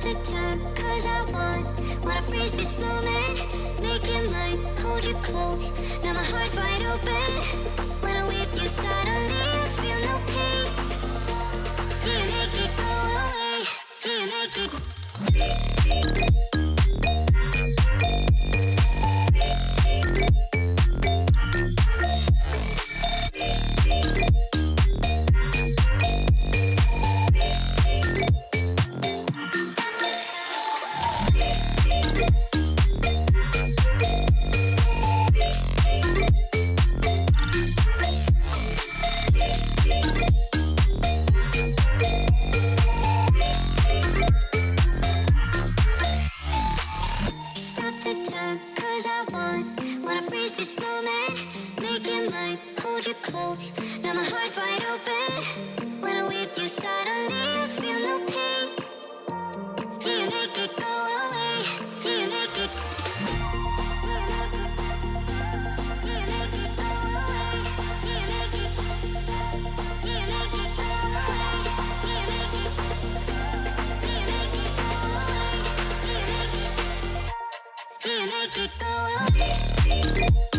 the time, cause I wanna freeze this moment. Make it mine, hold you close. Now my heart's wide open. When I'm with you suddenly I feel no pain. Do you make it go away? Do you make it? Wanna freeze this moment, make it mine, hold you close. Now my heart's wide open. When I'm with you suddenly I feel no pain. Do you make it go away? Do you make it? Do you make it go away? Do you make it? Do you make it go away? Do you make it? Do you make it go away? Do you make it? Do you make it go away?